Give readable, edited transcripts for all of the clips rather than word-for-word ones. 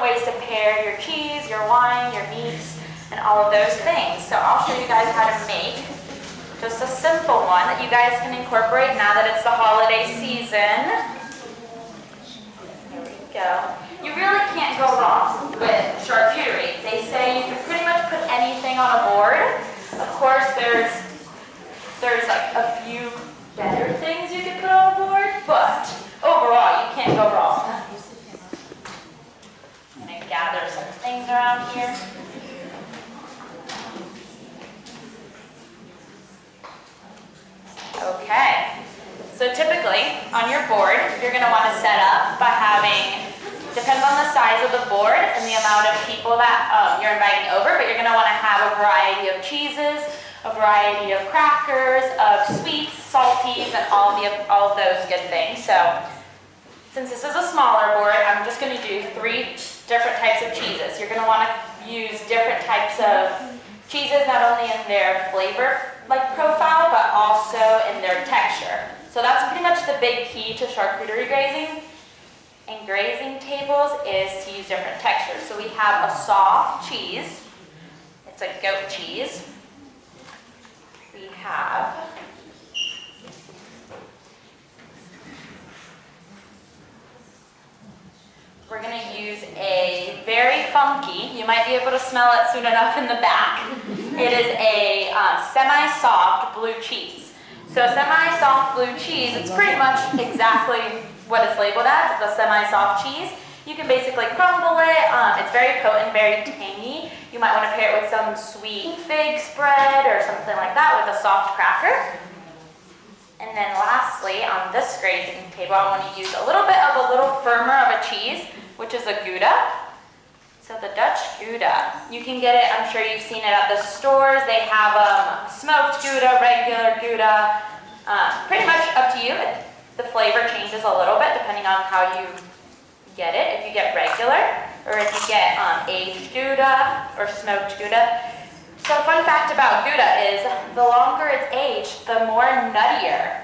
ways to pair your cheese, your wine, your meats, and all of those things. So I'll show you guys how to make just a simple one that you guys can incorporate now that it's the holiday season. Here we go. You really can't go wrong with charcuterie. They say you can pretty much put anything on a board. Of course, there's like a few better things you can put on a board, but overall, you can't go wrong. I'm going to gather some things around here. Okay, so typically on your board, you're going to want to set up by having, depends on the size of the board and the amount of people that you're inviting over, but you're going to want to have a variety of cheeses, a variety of crackers, of sweets, salties, and all of those good things. So since this is a smaller board, I'm just going to do 3 different types of cheeses. You're going to want to use different types of cheeses, not only in their flavor profile, but also in their texture. So that's pretty much the big key to charcuterie grazing and grazing tables, is to use different textures. So we have a soft cheese. It's a goat cheese. We have we're going to use a very funky, you might be able to smell it soon enough in the back. It is a semi-soft blue cheese. So semi-soft blue cheese, it's pretty much exactly what it's labeled as. It's a semi-soft cheese. You can basically crumble it. It's very potent, very tangy. You might want to pair it with some sweet fig spread or something like that with a soft cracker. And then lastly, on this grazing table, I want to use a little bit of a little firmer of a cheese, which is a Gouda. So the Dutch Gouda, you can get it, I'm sure you've seen it at the stores. They have smoked Gouda, regular Gouda, pretty much up to you. The flavor changes a little bit depending on how you get it. If you get regular, or if you get aged Gouda or smoked Gouda. So fun fact about Gouda is the longer it's aged, the more nuttier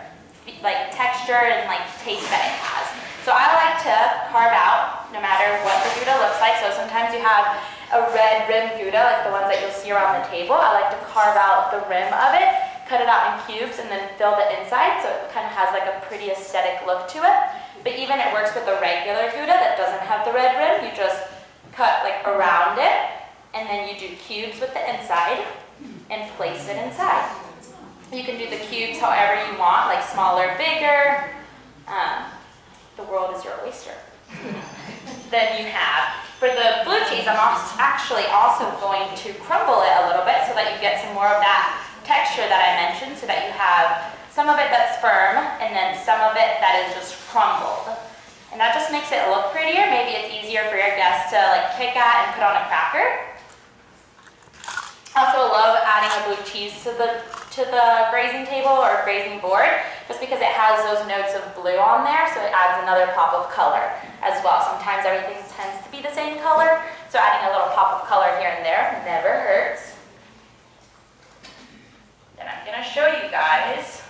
texture and taste that it has. So I like to carve out no matter what the Gouda looks like. So sometimes you have a red rim Gouda, like the ones that you'll see around the table. I like to carve out the rim of it, cut it out in cubes, and then fill the inside so it kind of has a pretty aesthetic look to it. But even it works with a regular Gouda that doesn't have the red rim. You just cut around it, and then you do cubes with the inside and place it inside. You can do the cubes however you want, smaller, bigger. The world is your oyster. Then you have, for the blue cheese, I'm actually also going to crumble it a little bit so that you get some more of that texture that I mentioned, so that you have some of it that's firm and then some of it that is just crumbled. And that just makes it look prettier. Maybe it's easier for your guests to pick at and put on a cracker. I also love adding a blue cheese to the grazing table or grazing board, just because it has those notes of blue on there, so it adds another pop of color as well. Sometimes everything tends to be the same color, so adding a little pop of color here and there never hurts. Then I'm going to show you guys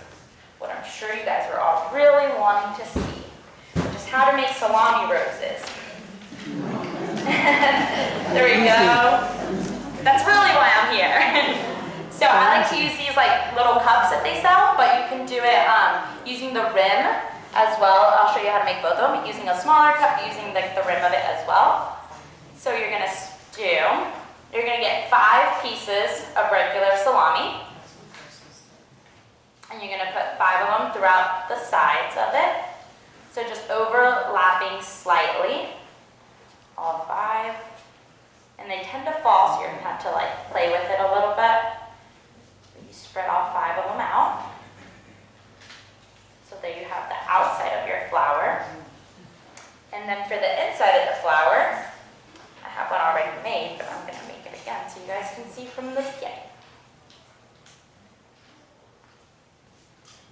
what I'm sure you guys are all really wanting to see, which is how to make salami roses. There we go. That's really why I'm here. So I like to use these little cups that they sell, but you can do it using the rim as well. I'll show you how to make both of them, using a smaller cup, using the rim of it as well. So you're going to get 5 pieces of regular salami, and you're going to put 5 of them throughout the sides of it. So just overlapping slightly, all 5. And they tend to fall, so you're going to have to play with it a little bit. You spread all 5 of them out. So there you have the outside of your flour. And then for the inside of the flour, I have one already made, but I'm going to make it again so you guys can see from the beginning.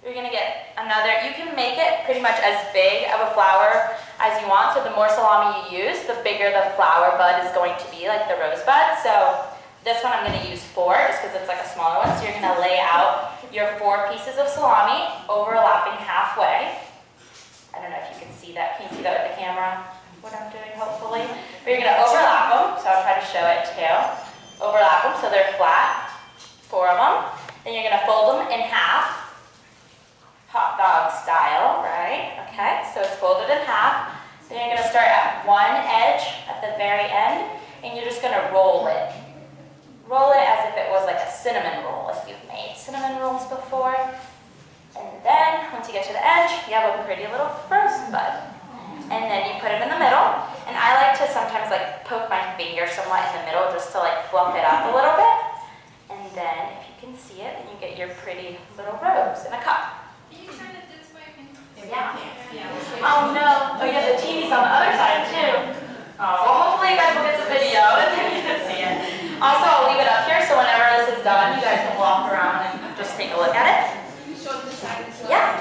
You're going to get another, you can make it pretty much as big of a flour as you want. So the more salami you use, the bigger the flour bud is going to be, like the rosebud. So this one I'm going to use 4 just because it's a smaller one. So you're going to lay out your 4 pieces of salami overlapping halfway. I don't know if you can see that. Can you see that with the camera? What I'm doing, hopefully. But you're going to overlap them, so I'll try to show it too. Overlap them so they're flat, 4 of them. Then you're going to fold them in half, hot dog style, right? Okay, so it's folded in half. Then you're going to start at one edge at the very end, and you're just going to roll it. Roll it as if it was like a cinnamon roll, if you've made cinnamon rolls before. And then, once you get to the edge, you have a pretty little rosebud. And then you put it in the middle. And I like to sometimes like poke my finger somewhat in the middle just to like fluff it up a little bit. And then, if you can see it, then you get your pretty little rose in a cup. Can you turn it this way? Yeah. Oh no. Oh yeah, the TV's on the other side too. Oh, well, hopefully you guys will get the video and then you can see it. Also, I'll leave it up here so whenever this is done, you guys can walk around and just take a look at it. Yeah.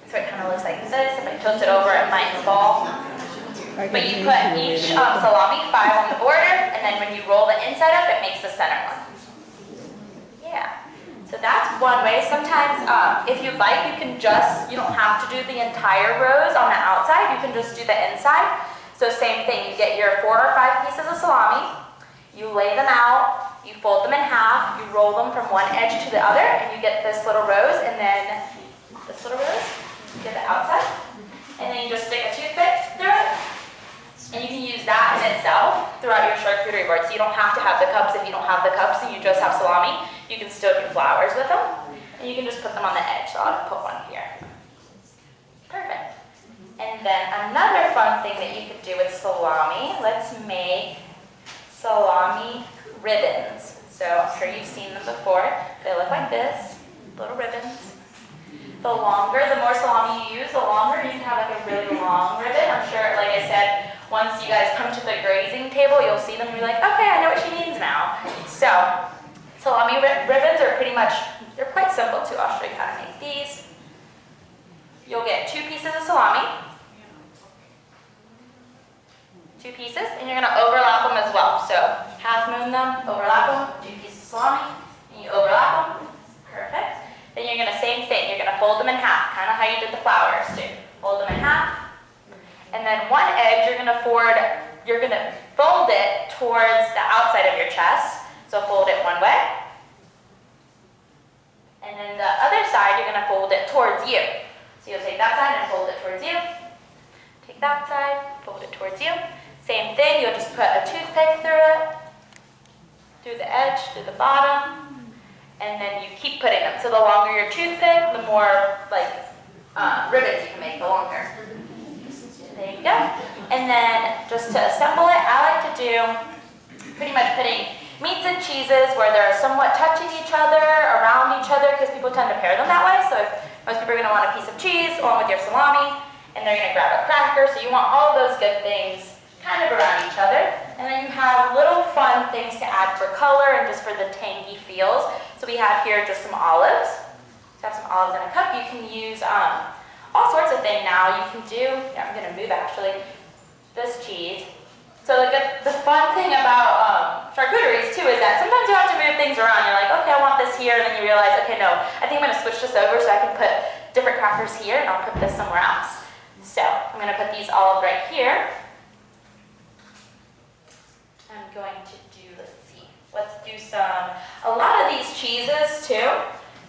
So it kind of looks like this. If I tilt it over, it might fall. But you put each salami 5 on the border, and then when you roll the inside up, it makes the center one. Yeah. So that's one way. Sometimes, if you'd like, you don't have to do the entire rose on the outside. You can just do the inside. So same thing, you get your 4 or 5 pieces of salami, you lay them out, you fold them in half, you roll them from one edge to the other, and you get this little rose, and then this little rose, you get the outside, and then you just stick a toothpick through it, and you can use that in itself throughout your charcuterie board. So you don't have to have the cups if you don't have the cups and you just have salami. You can still do flowers with them, and you can just put them on the edge. So I'll put one here. Perfect. And then another fun thing that you could do with salami, let's make salami ribbons. So I'm sure you've seen them before. They look like this, little ribbons. The longer, the more salami you use, the longer you can have like a really long ribbon. I'm sure, like I said, once you guys come to the grazing table, you'll see them and you're like, okay, I know what she means now. So salami ribbons are pretty much, they're quite simple too. I'll show you how to make these. You'll get 2 pieces of salami. 2 pieces, and you're going to overlap them as well. So half moon them, overlap them, 2 pieces of salami, and you overlap them. Perfect. Then you're going to, same thing, you're going to fold them in half, kind of how you did the flowers too. Fold them in half, and then one edge you're going to fold it towards the outside of your chest. So fold it one way, and then the other side you're going to fold it towards you. So you'll take that side and fold it towards you. Take that side, fold it towards you. Same thing, you'll just put a toothpick through it, through the edge, through the bottom, and then you keep putting them. So the longer your toothpick, the more like ribbons you can make, the longer. There you go. And then just to assemble it, I like to do pretty much putting meats and cheeses where they're somewhat touching each other, around each other, because people tend to pair them that way. So most people are going to want a piece of cheese along with your salami, and they're going to grab a cracker. So you want all of those good things kind of around each other. And then you have little fun things to add for color and just for the tangy feels. So we have here just some olives. So have some olives in a cup. You can use all sorts of things now. You can do, I'm going to move actually, this cheese. So the fun thing about charcuteries too is that sometimes you have to move things around. You're like, okay, I want this here, and then you realize, okay, no, I think I'm going to switch this over so I can put different crackers here, and I'll put this somewhere else. So I'm going to put these olives right here. I'm going to do, let's do a lot of these cheeses too.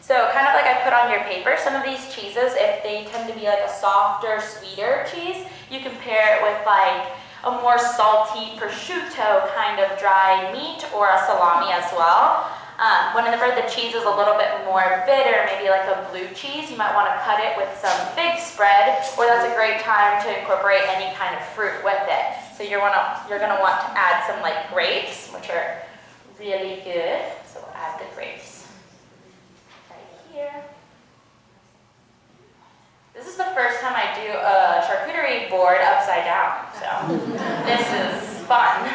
So kind of like I put on your paper, some of these cheeses, if they tend to be like a softer, sweeter cheese, you can pair it with like a more salty prosciutto kind of dry meat or a salami as well. Whenever the cheese is a little bit more bitter, maybe like a blue cheese, you might want to cut it with some fig spread, or that's a great time to incorporate any kind of fruit with it. So you're gonna want to add some like grapes, which are really good. So we'll add the grapes right here. This is the first time I do a charcuterie board upside down, so this is fun.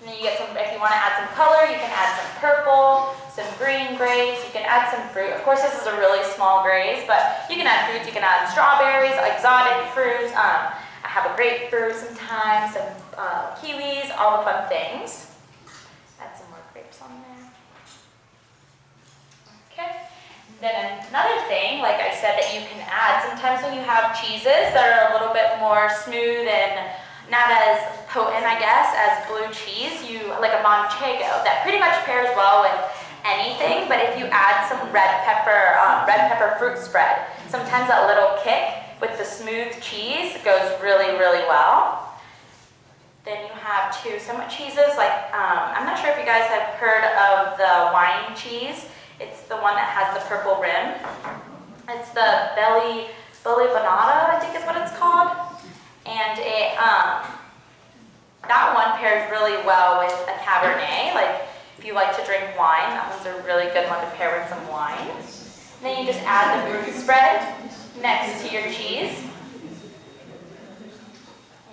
And then you get some, if you want to add some color, you can add some purple, some green grapes, you can add some fruit. Of course, this is a really small graze, but you can add fruits, you can add strawberries, exotic fruits. I have a grapefruit sometimes, some kiwis, all the fun things. Add some more grapes on there. Okay. Then another thing, like I said, that you can add, sometimes when you have cheeses that are a little bit more smooth and not as potent, I guess, as blue cheese, like a manchego, that pretty much pairs well with anything, but if you add some red pepper fruit spread, sometimes that little kick with the smooth cheese goes really, really well. Then you have some cheeses, like, I'm not sure if you guys have heard of the wine cheese. It's the one that has the purple rim. It's the belly bonata, I think is what it's called. And that one pairs really well with a Cabernet. Like, if you like to drink wine, that one's a really good one to pair with some wine. And then you just add the fruit spread next to your cheese.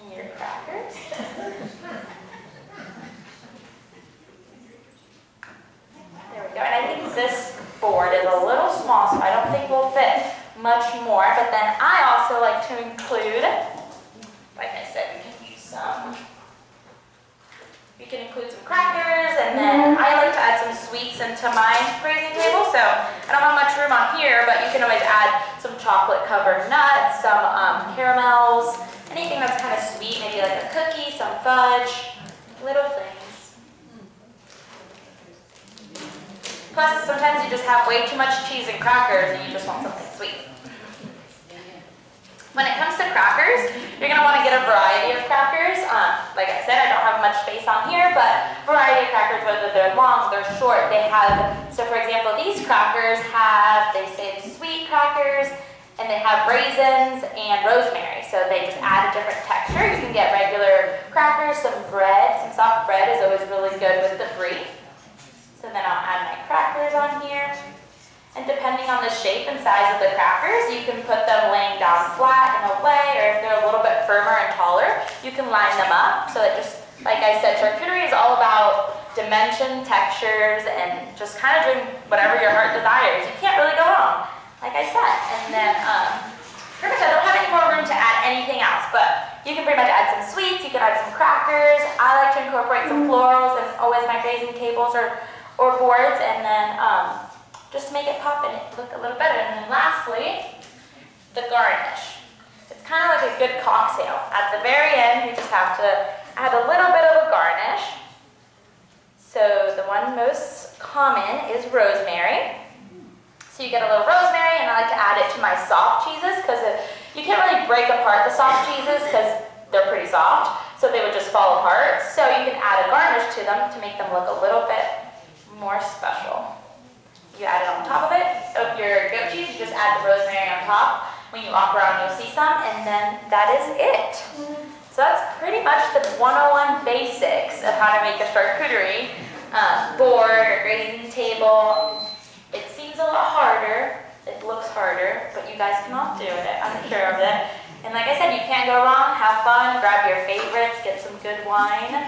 And your crackers. There we go. And I think this board is a little small, so I don't think we'll fit much more. But then I also like to include, like I said, you can include some crackers, and then I like to add some sweets into my grazing table. So I don't have much room on here, but you can always add some chocolate-covered nuts, some caramels, anything that's kind of sweet, maybe like a cookie, some fudge, little things. Plus, sometimes you just have way too much cheese and crackers, and you just want something sweet. When it comes to crackers, you're going to want to get a variety of crackers. Like I said, I don't have much space on here, but variety of crackers, whether they're long, they're short, they have, so for example, these crackers have, they say sweet crackers, and they have raisins and rosemary, so they just add a different texture. You can get regular crackers, some bread, some soft bread is always really good with the brie. So then I'll add my crackers on here. And depending on the shape and size of the crackers, you can put them laying down flat in a way, or if they're a little bit firmer and taller, you can line them up. So it just, like I said, charcuterie is all about dimension, textures, and just kind of doing whatever your heart desires. You can't really go wrong, like I said. And then, pretty much I don't have any more room to add anything else, but you can pretty much add some sweets, you can add some crackers. I like to incorporate some florals and always my grazing tables or boards, and then, just to make it pop and it look a little better. And then lastly, the garnish. It's kind of like a good cocktail. At the very end, you just have to add a little bit of a garnish. So the one most common is rosemary. So you get a little rosemary, and I like to add it to my soft cheeses because you can't really break apart the soft cheeses because they're pretty soft, so they would just fall apart. So you can add a garnish to them to make them look a little bit more special. You add it on top of it, of your goat cheese, you just add the rosemary on top. When you walk around, you'll see some, and then that is it. So that's pretty much the 101 basics of how to make a charcuterie board or grazing table. It seems a lot harder, it looks harder, but you guys can all do it, I'm sure of it. And like I said, you can't go wrong, have fun, grab your favorites, get some good wine.